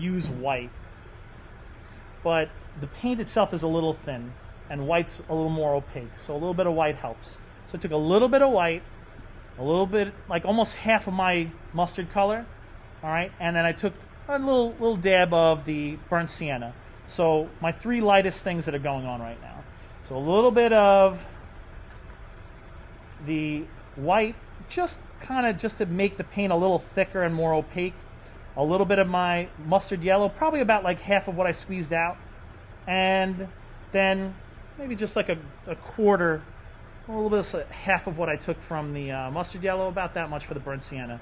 use white, but the paint itself is a little thin, and white's a little more opaque, so a little bit of white helps. So I took a little bit of white, a little bit, like almost half of my mustard color, all right, and then I took a little dab of the burnt sienna. So my three lightest things that are going on right now. So a little bit of the white, just to make the paint a little thicker and more opaque. A little bit of my mustard yellow, probably about like half of what I squeezed out, and then maybe just like a quarter, a little bit of half of what I took from the mustard yellow, about that much for the burnt sienna.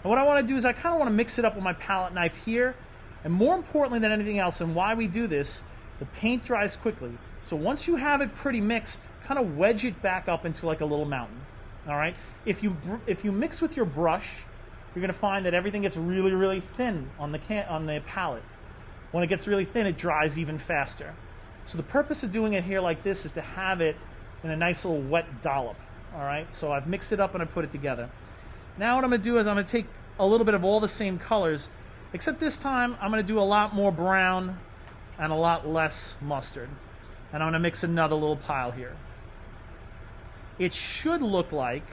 And what I want to do is I kind of want to mix it up with my palette knife here, and more importantly than anything else, and why we do this, the paint dries quickly. So once you have it pretty mixed, kind of wedge it back up into like a little mountain. All right. If you mix with your brush, you're going to find that everything gets really, really thin on the palette. When it gets really thin, it dries even faster. So the purpose of doing it here like this is to have it in a nice little wet dollop. All right. So I've mixed it up and I put it together. Now what I'm going to do is I'm going to take a little bit of all the same colors, except this time I'm going to do a lot more brown and a lot less mustard. And I'm going to mix another little pile here. It should look like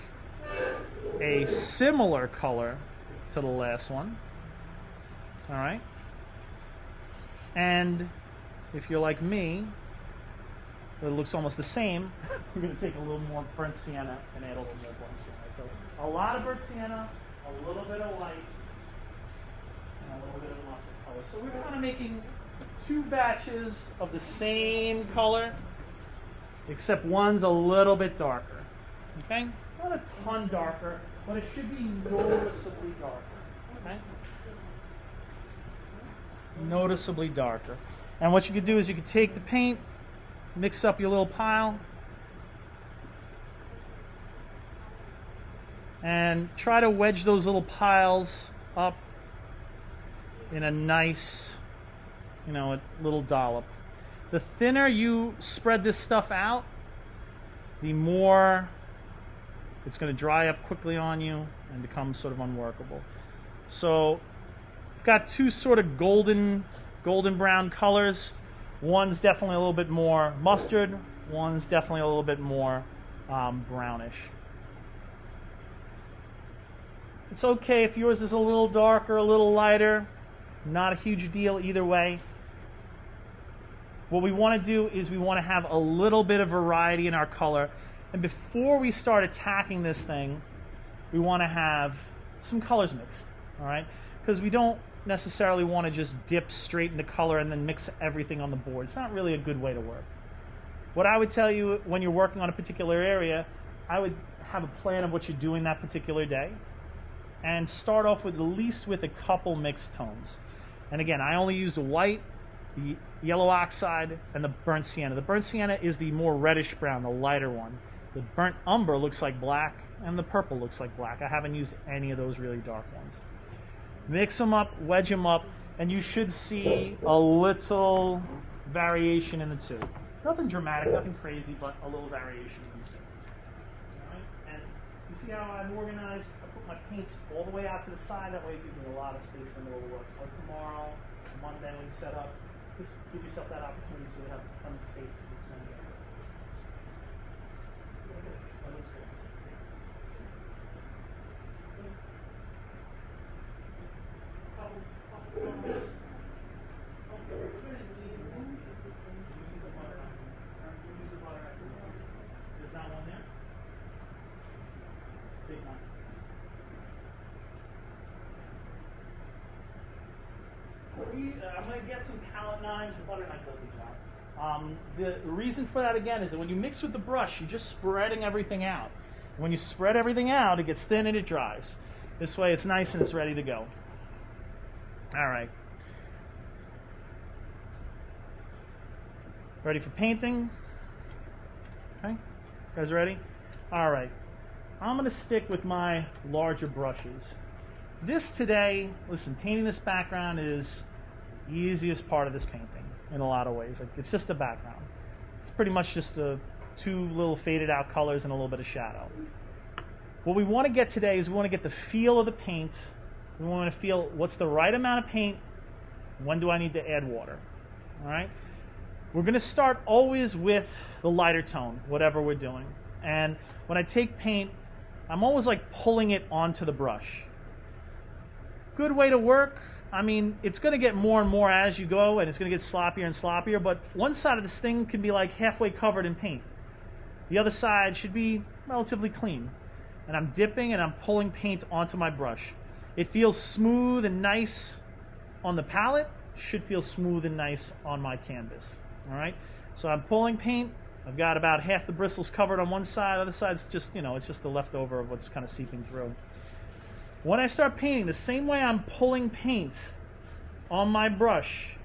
a similar color to the last one. All right. And if you're like me, it looks almost the same. We're going to take a little more burnt sienna and add a little more burnt sienna. So a lot of burnt sienna, a little bit of white, and a little bit of mustard color. So we're kind of making two batches of the same color, except one's a little bit darker. Okay? Not a ton darker, but it should be noticeably darker. Okay? Noticeably darker. And what you could do is you could take the paint, mix up your little pile, and try to wedge those little piles up in a nice, a little dollop. The thinner you spread this stuff out, the more it's going to dry up quickly on you and become sort of unworkable. So I've got two sort of golden brown colors. One's definitely a little bit more mustard. One's definitely a little bit more brownish. It's okay if yours is a little darker, a little lighter. Not a huge deal either way. What we want to do is we want to have a little bit of variety in our color. And before we start attacking this thing, we want to have some colors mixed, all right? Because we don't necessarily want to just dip straight into color and then mix everything on the board. It's not really a good way to work. What I would tell you when you're working on a particular area, I would have a plan of what you're doing that particular day and start off with at least with a couple mixed tones. And again, I only use the white, the yellow oxide, and the burnt sienna. The burnt sienna is the more reddish brown, the lighter one. The burnt umber looks like black, and the purple looks like black. I haven't used any of those really dark ones. Mix them up, wedge them up, and you should see a little variation in the two. Nothing dramatic, nothing crazy, but a little variation in the two. All right? And you see how I'm organized? I put my paints all the way out to the side. That way it gives me a lot of space in the middle of the work. So tomorrow, Monday, when you set up, just give yourself that opportunity so you have plenty of space in the center. There's not one there? Take one. I'm going to get some palette knives. The butter knife does the job. The reason for that, again, is that when you mix with the brush, you're just spreading everything out. When you spread everything out, it gets thin and it dries. This way it's nice and it's ready to go. All right. Ready for painting? Okay. You guys ready? All right. I'm going to stick with my larger brushes. This today, listen, painting this background is the easiest part of this painting in a lot of ways. Like, it's just the background. It's pretty much just two little faded out colors and a little bit of shadow. What we want to get today is we want to get the feel of the paint. We want to feel what's the right amount of paint, When do I need to add water? All right. We're going to start always with the lighter tone, whatever we're doing. And when I take paint, I'm always like pulling it onto the brush. Good way to work. I mean, it's going to get more and more as you go, and it's going to get sloppier and sloppier, but one side of this thing can be like halfway covered in paint. The other side should be relatively clean. And I'm dipping and I'm pulling paint onto my brush. It feels smooth and nice on the palette. Should feel smooth and nice on my canvas. All right, so I'm pulling paint. I've got about half the bristles covered on one side. The other side's just, it's just the leftover of what's kind of seeping through. When I start painting, the same way I'm pulling paint on my brush,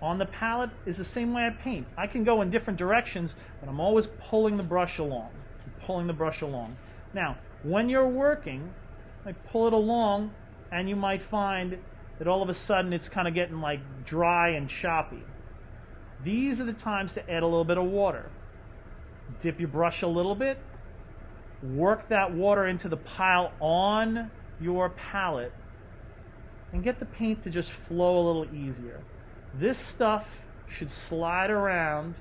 on the palette, is the same way I paint. I can go in different directions, but I'm always pulling the brush along. Pulling the brush along. Now, when you're working, I pull it along, and you might find that all of a sudden it's kind of getting like dry and choppy. These are the times to add a little bit of water. Dip your brush a little bit, work that water into the pile on your palette, and get the paint to just flow a little easier. This stuff should slide around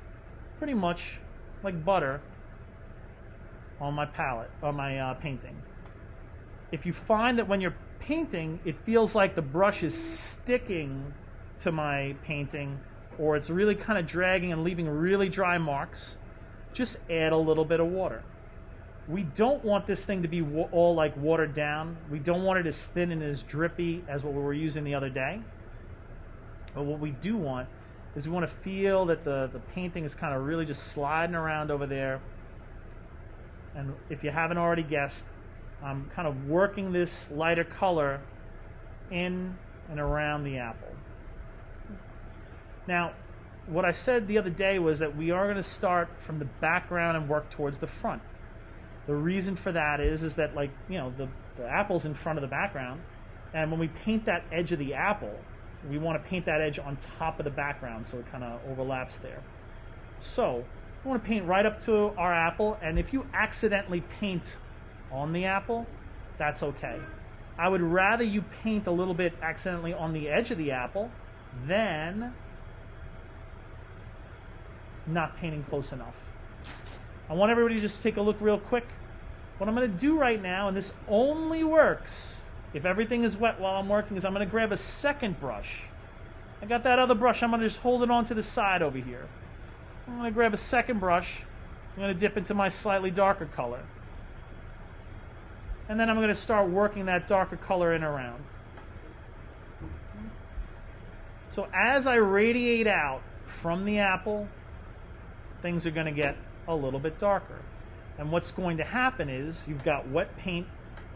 pretty much like butter on my palette, on my painting. If you find that when you're painting, it feels like the brush is sticking to my painting, or it's really kind of dragging and leaving really dry marks, just add a little bit of water. We don't want this thing to be all like watered down. We don't want it as thin and as drippy as what we were using the other day. But what we do want is we want to feel that the painting is kind of really just sliding around over there. And if you haven't already guessed, I'm kind of working this lighter color in and around the apple. Now, what I said the other day was that we are going to start from the background and work towards the front. The reason for that is that, like, the apple's in front of the background, and when we paint that edge of the apple, we want to paint that edge on top of the background so it kind of overlaps there. So we want to paint right up to our apple, and if you accidentally paint on the apple, that's okay. I would rather you paint a little bit accidentally on the edge of the apple than not painting close enough. I want everybody to just take a look real quick. What I'm going to do right now, and this only works if everything is wet while I'm working, is I'm going to grab a second brush. I got that other brush. I'm going to just hold it on to the side over here. I'm going to grab a second brush. I'm going to dip into my slightly darker color. And then I'm going to start working that darker color in around. So as I radiate out from the apple, things are going to get a little bit darker. And what's going to happen is you've got wet paint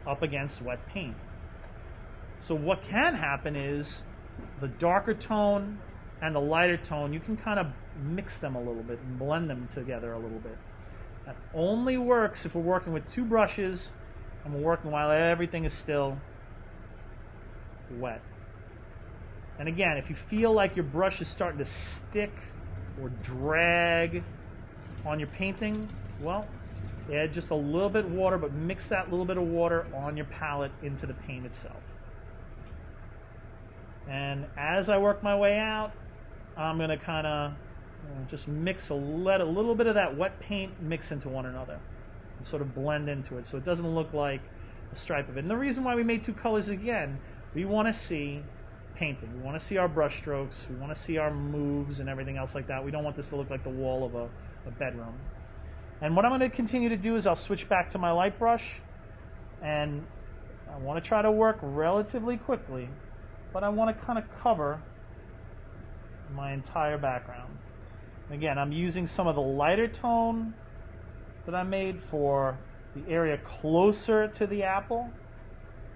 up against wet paint. So what can happen is the darker tone and the lighter tone, you can kind of mix them a little bit and blend them together a little bit. That only works if we're working with two brushes and we're working while everything is still wet. And again, if you feel like your brush is starting to stick or drag on your painting, well, add just a little bit of water, but mix that little bit of water on your palette into the paint itself. And as I work my way out, I'm going to kind of just let a little bit of that wet paint mix into one another and sort of blend into it so it doesn't look like a stripe of it. And the reason why we made two colors, again, we want to see painting. We want to see our brush strokes. We want to see our moves and everything else like that. We don't want this to look like the wall of a bedroom. And what I'm going to continue to do is I'll switch back to my light brush, and I want to try to work relatively quickly, but I want to kind of cover my entire background. Again, I'm using some of the lighter tone that I made for the area closer to the apple.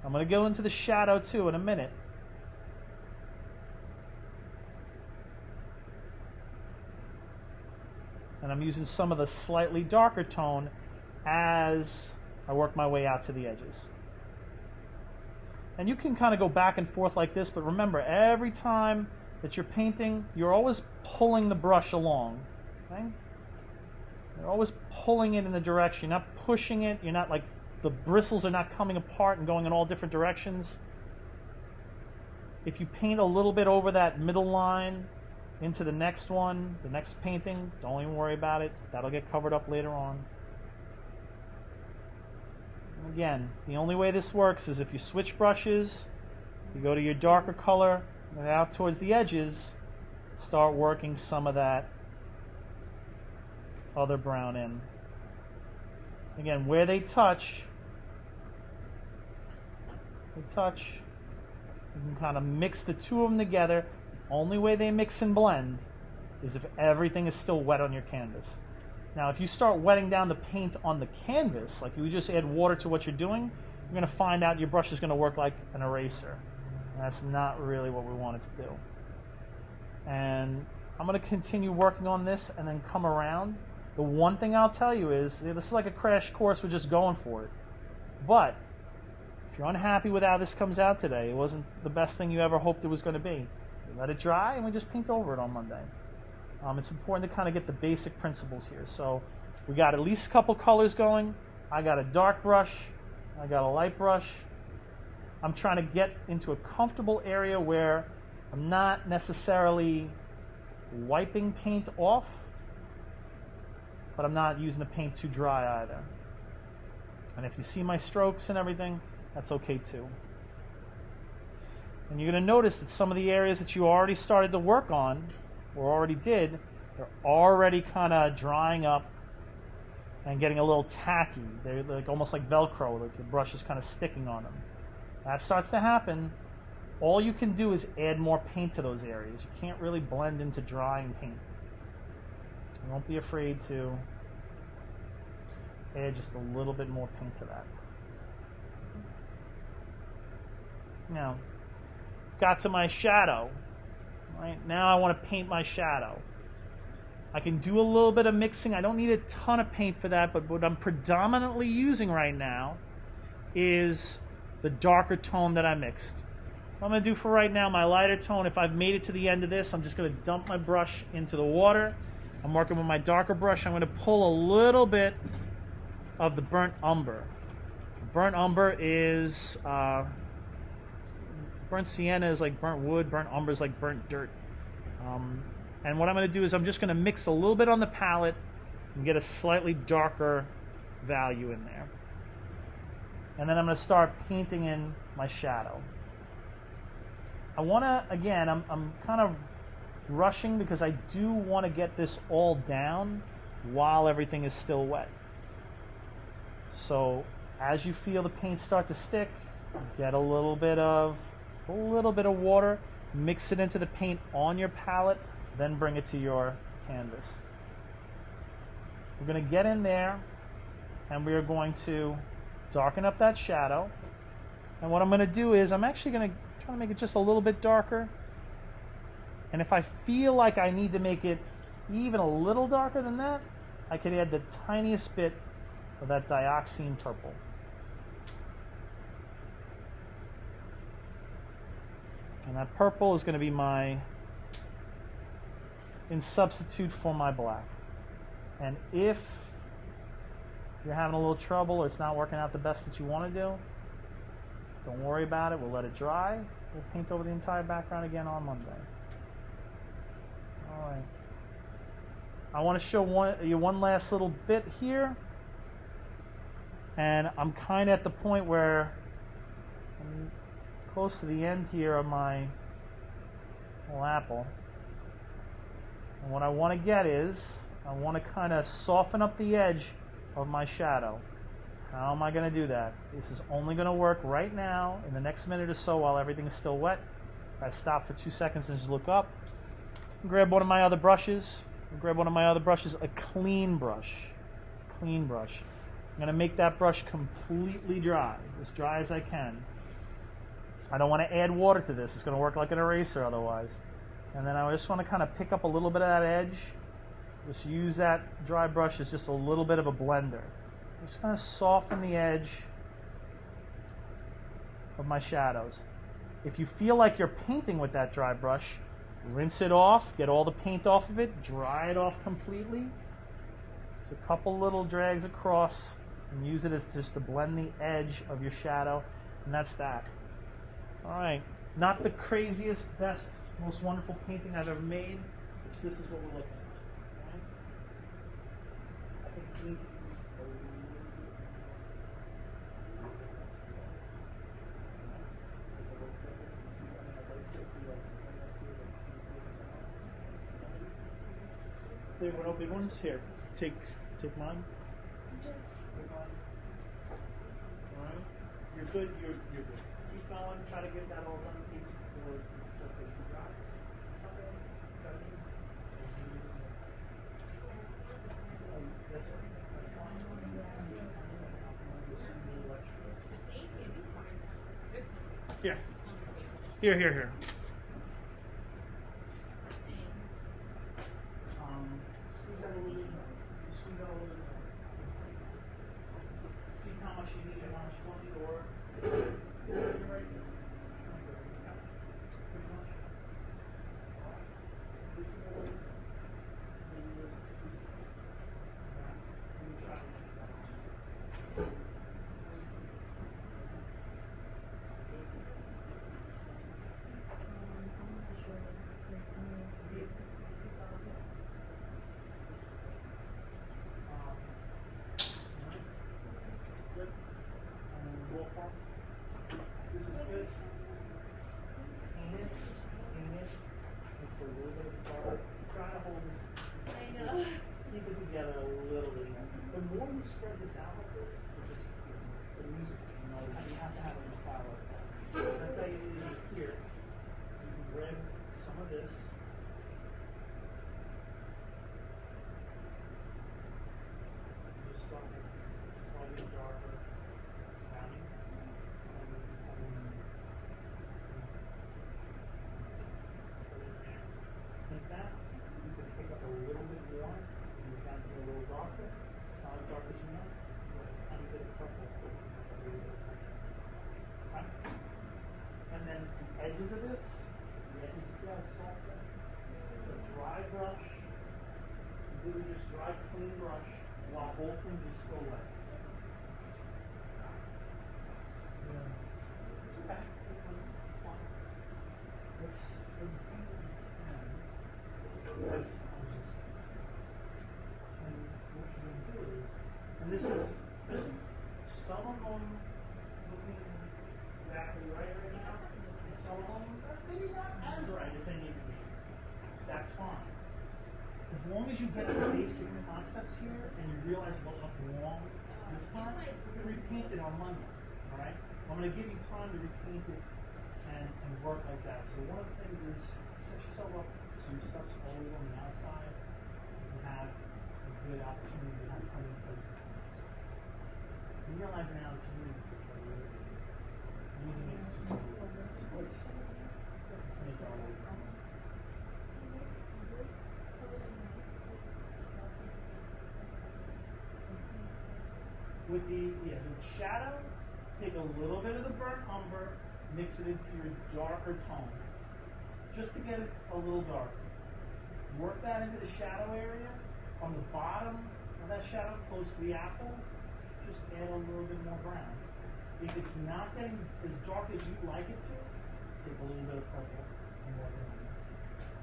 I'm going to go into the shadow too in a minute. And I'm using some of the slightly darker tone as I work my way out to the edges. And you can kind of go back and forth like this, but remember, every time that you're painting, you're always pulling the brush along. Okay? You're always pulling it in the direction. You're not pushing it. You're not like, the bristles are not coming apart and going in all different directions. if you paint a little bit over that middle line into the next one, the next painting, don't even worry about it. That'll get covered up later on. And again, the only way this works is if you switch brushes, you go to your darker color, and out towards the edges, start working some of that other brown in. Again, where they touch, you can kind of mix the two of them together. The only way they mix and blend is if everything is still wet on your canvas. Now, if you start wetting down the paint on the canvas, like you just add water to what you're doing, you're going to find out your brush is going to work like an eraser. And that's not really what we want it to do. And I'm going to continue working on this and then come around. The one thing I'll tell you is, this is like a crash course, we're just going for it. But if you're unhappy with how this comes out today, it wasn't the best thing you ever hoped it was going to be, we let it dry and we just paint over it on Monday. It's important to kind of get the basic principles here. So we got at least a couple colors going. I got a dark brush, I got a light brush. I'm trying to get into a comfortable area where I'm not necessarily wiping paint off, but I'm not using the paint too dry either. And if you see my strokes and everything, that's okay too. And you're going to notice that some of the areas that you already started to work on, or already did, they're already kind of drying up and getting a little tacky. They're like almost like Velcro, like your brush is kind of sticking on them. That starts to happen. All you can do is add more paint to those areas. You can't really blend into drying paint. Don't be afraid to add just a little bit more paint to that. Now, got to my shadow. Right now I want to paint my shadow. I can do a little bit of mixing. I don't need a ton of paint for that, but what I'm predominantly using right now is the darker tone that I mixed. What I'm going to do for right now, my lighter tone, if I've made it to the end of this, I'm just going to dump my brush into the water. I'm working with my darker brush. I'm going to pull a little bit of the burnt umber. Burnt umber is, burnt sienna is like burnt wood, burnt umber is like burnt dirt. And what I'm going to do is I'm just going to mix a little bit on the palette and get a slightly darker value in there. And then I'm going to start painting in my shadow. I want to, again, I'm kind of rushing because I do want to get this all down while everything is still wet. So as you feel the paint start to stick, get a little bit of water, mix it into the paint on your palette, then bring it to your canvas. We're going to get in there and we are going to darken up that shadow. And what I'm going to do is I'm actually going to try to make it just a little bit darker. And if I feel like I need to make it even a little darker than that, I could add the tiniest bit of that dioxazine purple. And that purple is going to be in substitute for my black. And if you're having a little trouble or it's not working out the best that you want to do, don't worry about it. We'll let it dry. We'll paint over the entire background again on Monday. All right. I want to show you one last little bit here. And I'm kind of at the point where I'm close to the end here of my little apple. And what I want to get is, I want to kind of soften up the edge of my shadow. How am I going to do that? This is only going to work right now in the next minute or so while everything is still wet. I stop for 2 seconds and just look up. Grab one of my other brushes. A clean brush. I'm going to make that brush completely dry, as dry as I can. I don't want to add water to this. It's going to work like an eraser otherwise. And then I just want to kind of pick up a little bit of that edge. Just use that dry brush as just a little bit of a blender. Just kind of soften the edge of my shadows. If you feel like you're painting with that dry brush, rinse it off, get all the paint off of it, dry it off completely. Just a couple little drags across and use it as just to blend the edge of your shadow, and that's that. All right, Not the craziest, best, most wonderful painting I've ever made. This is what we're looking at. Right? I think we need to use a little bit There were no big ones. Here, take mine. Take mine. All right. You're good. You're good. Keep going. Try to get that all done, please, before it starts to dry. Something. Try to use. That's fine. Here. Here. Squeeze out a little bit more. Squeeze out a little bit more. See how much you need and how much you want it, or you're right there. Pretty much. This is a little bit. This is good. Paint it. It's a little bit dark. Try to hold this. I know. Keep it together a little bit. The more you spread this out like this, the music, you know, you have to have it in the file like that. That's how you use it here. You can grab some of this. Just start making it slightly darker. Like that, you can pick up a little bit more, and you can get a little darker. It's not as dark as you want, but a tiny bit of purple. Okay? And then the edges of this, you see how soft that is? It's a dry brush. You really just dry, clean brush while both things are still wet. It's okay. It's fine. Let's and what you're going to do is, and this is, listen, some of them looking exactly right now, and some of them are maybe not as right as they need to be. That's fine. As long as you get the basic concepts here and you realize what went wrong this time, we can repaint it on Monday. Alright? I'm going to give you time to repaint it and work like that. So one of the things is set yourself up so your stuff's always on the outside. You have a good opportunity to have plenty of places to use. You realize now that you need just a little bit. Anything is just a little bit. So let's make our way down. With the shadow, take a little bit of the burnt umber, mix it into your darker tone, just to get it a little darker. Work that into the shadow area. On the bottom of that shadow, close to the apple, just add a little bit more brown. If it's not getting as dark as you'd like it to, take a little bit of purple and work it on.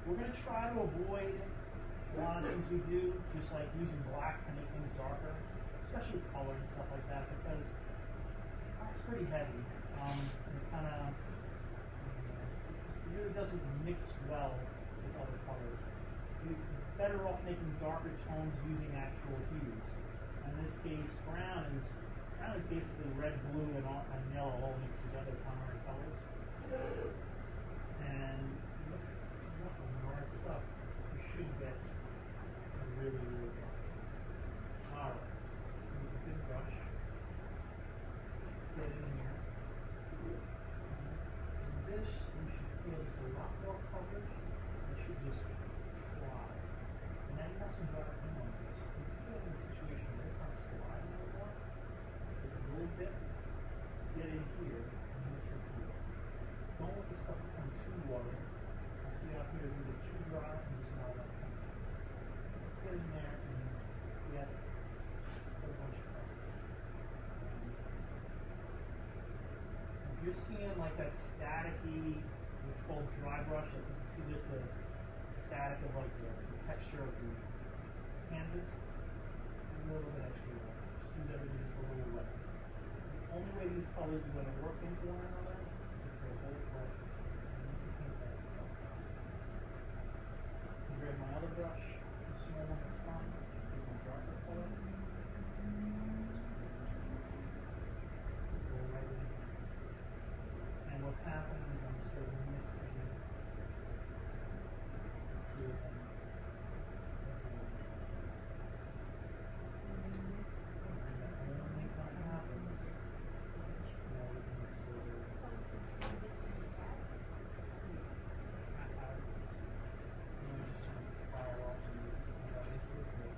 We're going to try to avoid a lot of things we do, just like using black to make things darker, especially color and stuff like that, because it's pretty heavy. It kind of really doesn't mix well with other colors. You're better off making darker tones using actual hues. In this case, brown is basically red, blue, and yellow all mixed together, primary colors. And it looks enough of the right stuff. You should get a really, really dark. Alright. With a big brush. Get it in here. And this, you should feel just a lot more coverage. It should just slide. And now you have some dark on this. If you feel in a situation where it's not sliding anymore, take a little bit, get in here, and mix it here. Don't let the stuff become too watery. See out here is either too dry and just not enough paint. Let's get in there and get a bunch of color. If you're seeing like that staticky what's called dry brush. Like you can see just the static of like the texture of the canvas. A little bit extra wet. Just use everything just a little wet. The only way these colors are going to work into one another is if they're both wet. Grab my other brush, the small one that's fine. Take my darker color. Go right in. And what's happening is I'm sort of mixing two of them. That's a little bit. And that only kind of happens now we can sort of fire off and that into it.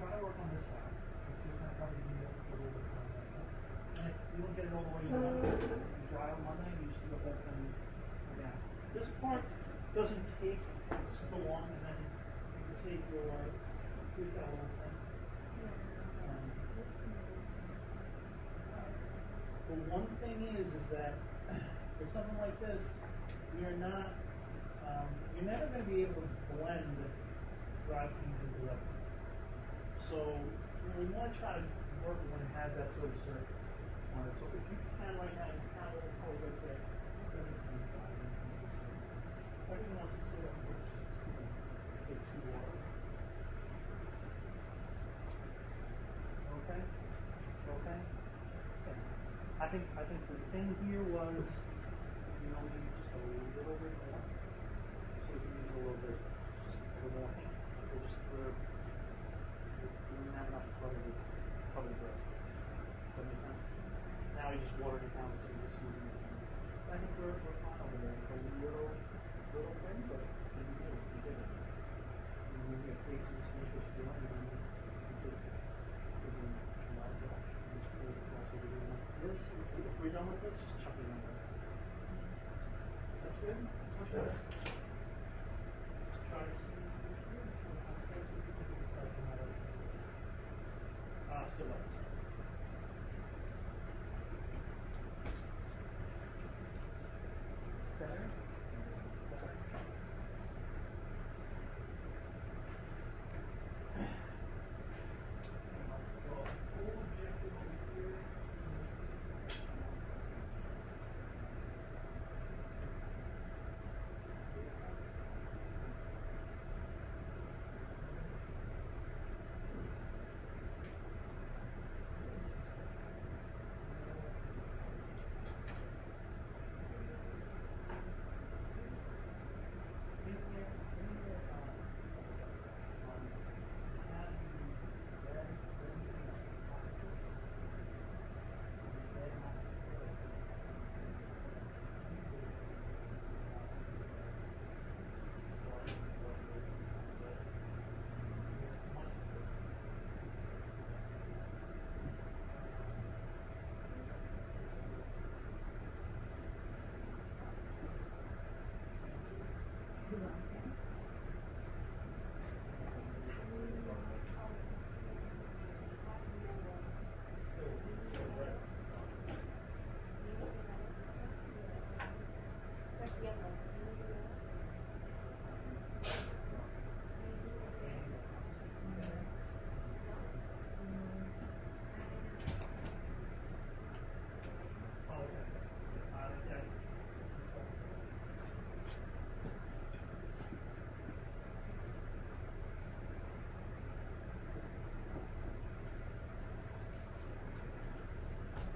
Try to work on this side. Let's see what kind of cover you can get a little bit of time like that. And if you don't get it all the way done, you dry on Monday, you just do the whole thing again. This part doesn't take super long, and then you take your, here's got a little thing. The one thing is that for something like this, you're not, you're never going to be able to blend dry paint into leather. So we want to try to work when it has that sort of surface on it. So if you can right now, you have a little color right there. Everything else is sort of just stupid. It's like too water. Okay? Okay? Okay. I think the thing here was, you know, maybe just a little bit more. So we can use a little bit, just a little more paint. Or just for we didn't have enough color to cover the bread. Does that make sense? Now we just watered it down, so we're just using it. I think we're fine over there. It's a little thing, but we did it. And when you get paste, you just finish what you're doing, and then you can take the dry brush and just pull it across over here. This, if we're done with this, just chuck it in there. That's good. That's much better. Try to see. Still like this. Better? Better. Well, whole objective over here is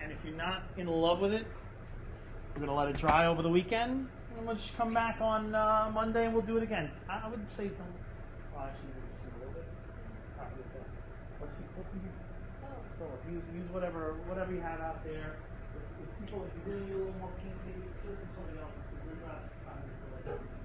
And if you're not in love with it, We're going to let it dry over the weekend, and we'll just come back on Monday and we'll do it again. I would say don't. Well, actually, just a little bit. Let's see. So use whatever you have out there. If you really need a little more paint, maybe it's good for somebody else's because we're not trying to select everything.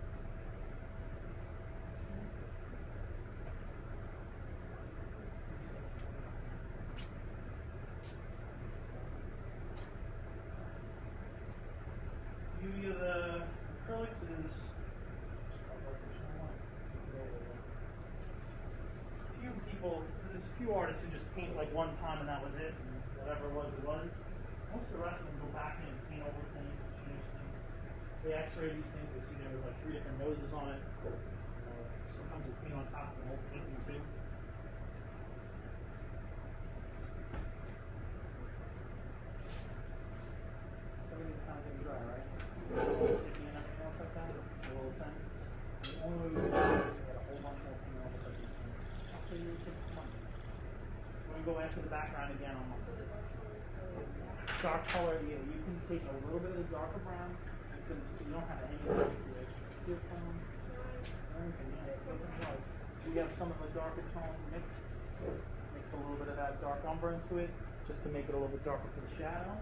Beauty of the acrylics is there's a few artists who just paint like one time and that was it, and whatever it was. Most of the rest of them go back in and paint over things and change things. They x-ray these things, they see there was like 3 different noses on it. Sometimes they paint on top of the whole painting too. Everything's kind of getting dry, right? Sticky and everything else like that, a little thin. The only way you do that is to get a whole bunch more paint on it. I'll show you one. We're going to go after the background again on dark color. Yeah, you can take a little bit of the darker brown, so you don't have any of it. Steel tone, anything, yeah, steel tone white. We have some of the darker tone mixed. Mix a little bit of that dark umber into it, just to make it a little bit darker for the shadow.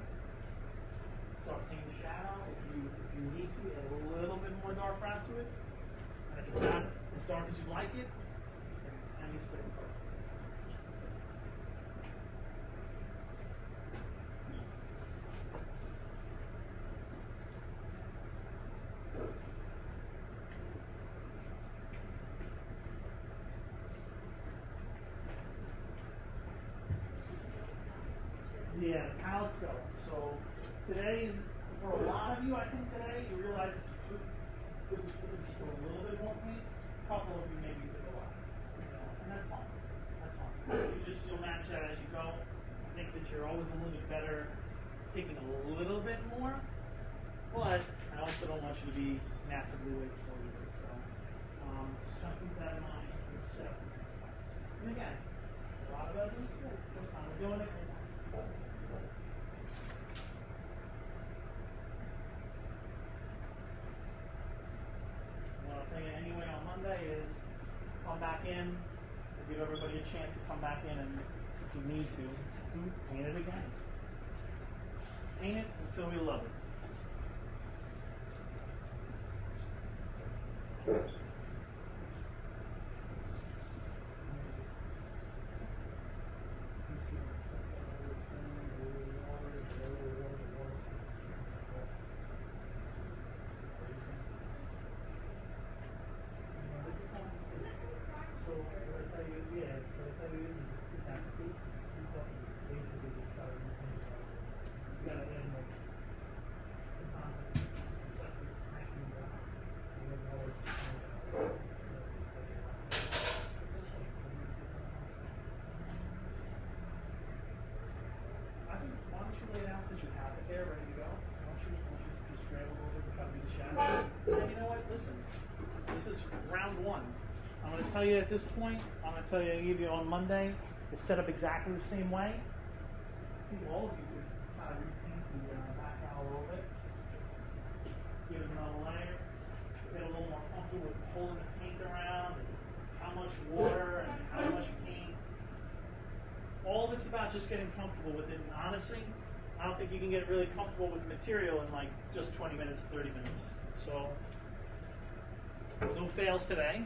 Start painting the shadow. If you need to, add a little bit more dark brown to it. And if it's not as dark as you like it, then it's tiny split. Yeah, the palettes go. So today is, for a lot of you, I think today, you realize that you could just a little bit more paint. A couple of you maybe use it a lot. And that's fine. That's fine. You'll manage that as you go. I think that you're always a little bit better taking a little bit more, but I also don't want you to be massively wasteful either. So just keep that in mind. Set up the next time. And again, a lot of us, first time we're doing it. What I'll tell you anyway on Monday is come back in, give everybody a chance to come back in, and if you need to, paint it again. Paint it until we love it. So what I tell you, is if that's the case, you basically just try to think about it. You gotta add like sometimes necessities hacking down. You don't always I think why don't you lay it out since you have it there ready to go? Why don't you just scramble a little bit to try to do the shadow? And you know what? Listen, this is round 1. I'm going to tell you at this point, I'm going to tell you, I give you on Monday, it's set up exactly the same way. I think all of you could kind of repaint the background a little bit. Give it another layer. Get a little more comfortable with pulling the paint around, and how much water, and how much paint. All of it's about just getting comfortable with it. And honestly, I don't think you can get really comfortable with the material in like just 20 minutes, 30 minutes. So, no fails today.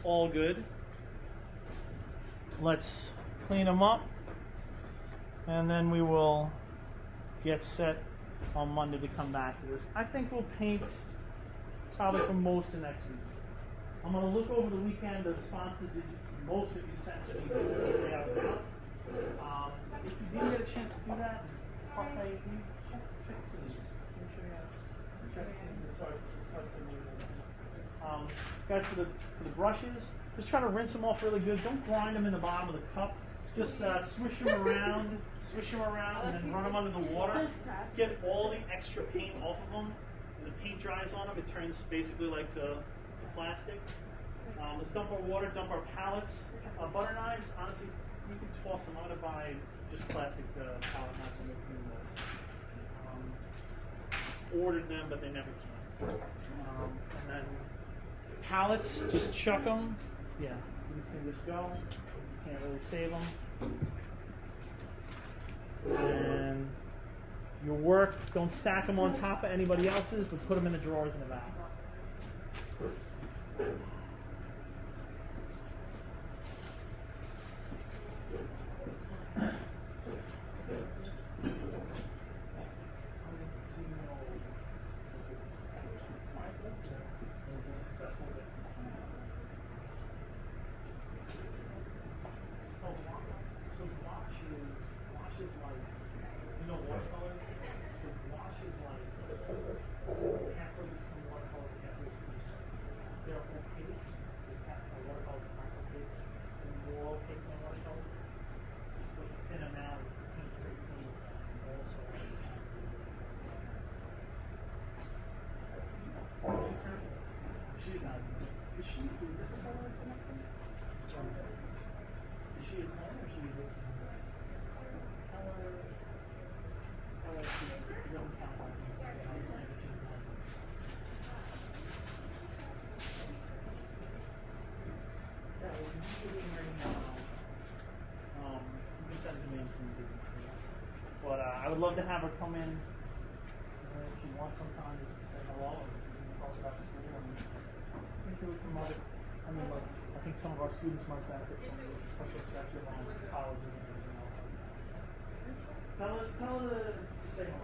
All good. Let's clean them up, and then we will get set on Monday to come back to this. I think we'll paint probably for most of next week. I'm going to look over the weekend the responses that most of you sent to me before the day I was out. If you didn't get a chance to do that, parfait, check things. Make sure you check things and start sending them. Guys, for the brushes, just try to rinse them off really good. Don't grind them in the bottom of the cup. Just swish them around, and then run them under the water. Get all the extra paint off of them. When the paint dries on them, it turns basically like to plastic. Let's dump our water, dump our palettes. Butter knives, honestly, you can toss them. I'm going to buy just plastic palette knives and make them those. ordered them, but they never came. And then pallets, just chuck them. Yeah, these can just go. You can't really save them. And your work, don't stack them on top of anybody else's, but put them in the drawers in the back. She's not. Is she? This is her last semester? Is she at home or she lives somewhere? Tell her she doesn't count on things like that. I'm saying that she's not. So, you can right now. You can send them in to me. But I would love to have her come in if she wants sometime to say hello and talk about school. I think there was some other, I think some of our students might benefit from the perspective on colleges and everything else like that. So tell her to say hello.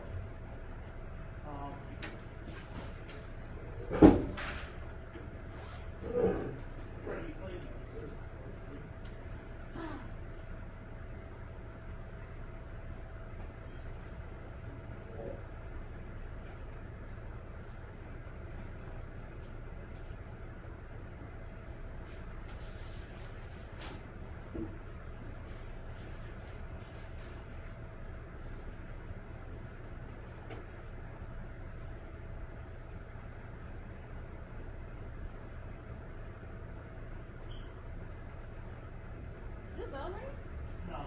No.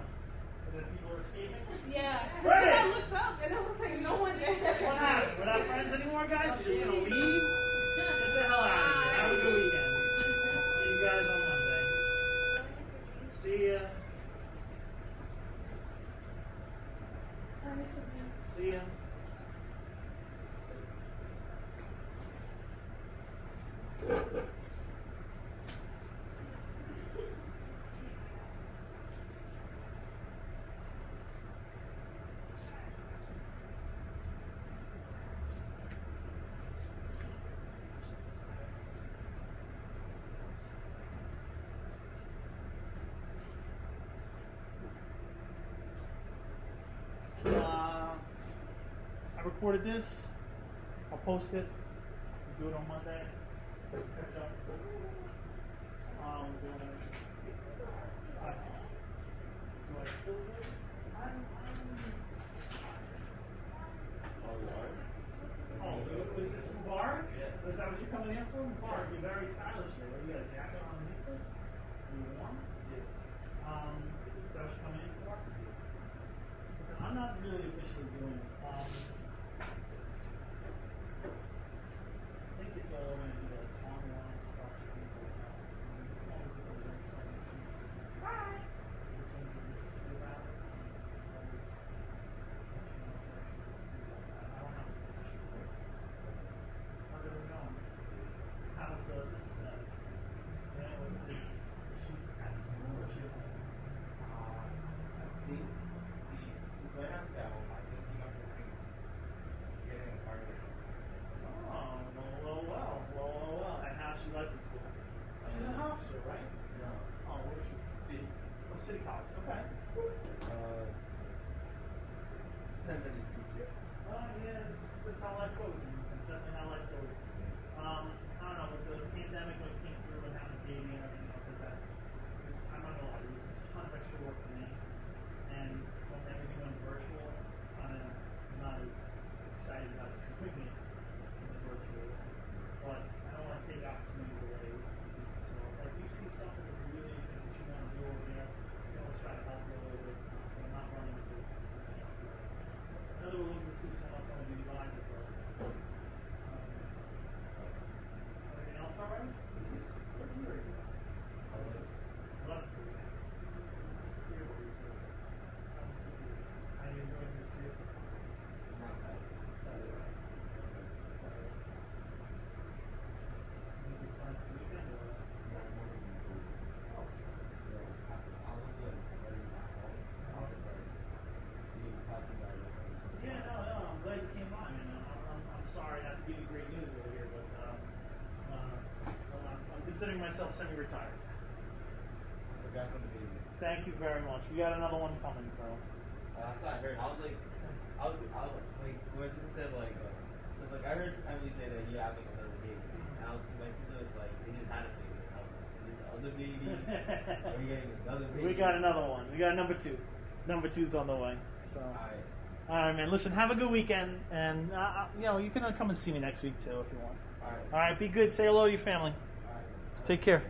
Is it people escaping? Yeah. Right. I looked up and I was like, no one there. What happened? We're not friends anymore, guys? You're just going to leave? Get the hell out of here. Have a good weekend. I'll see you guys on Monday. See ya. See ya. I recorded this. I'll post it. We'll do it on Monday. Catch up. Do I still do it? Oh, is this Mubarak? Yeah. Is that what you're coming in for? Mubarak, you're very stylish there. What, you got a jacket on underneath this? Are you warm? Yeah. Is that what you're coming in for? Listen, I'm not really officially doing it. I think it's all going to be like online stuff. Bye. How's everyone going? How's Sister Seth? Yeah, is she at school or is she at home? I think he went out that home. I think he might be getting a part of it. Oh, well. And how's she like the school? She's in Hofstra, right? No. Oh, where is she? City. Oh, City College. Okay. Depends on his teacher. Yeah, that's how life goes. That's definitely how life goes. I don't know, with the pandemic when it came through and having a baby and everything else like that, I'm not gonna lie, it was a ton of extra work for me. And when everything went virtual, I'm not as excited about it doing it in the virtual. But I don't want to take opportunities away. So if you see something that you really think that you want to do over there, you know, let's try to help you a little bit. I'm not running with it. I know that we're looking to see if someone else want to be the advisor for considering myself semi-retired. Congrats on the baby. Thank you very much. We got another one coming, so. That's what I heard. I was like, like, my sister said, like, I heard Emily say that you have like another baby. And my sister was like, they just had a baby. I was like, is this the other baby? Are we getting another baby? We got another one. We got number 2. Number 2's on the way. So. Alright. All right, man. Listen, have a good weekend, and you know you can come and see me next week too if you want. Alright. All right, be good. Say hello to your family. Alright. Take care.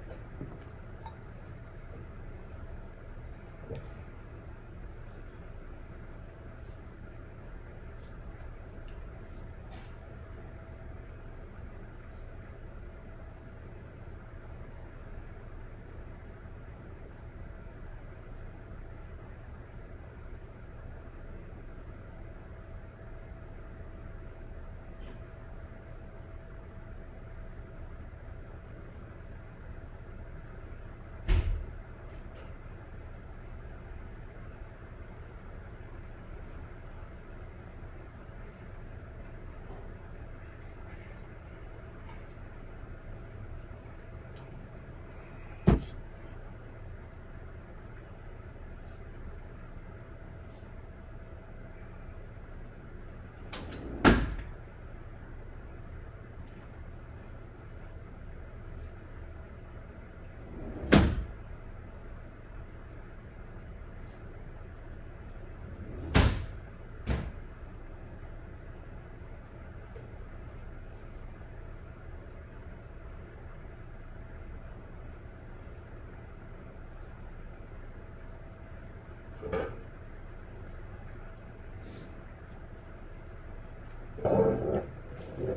Yeah.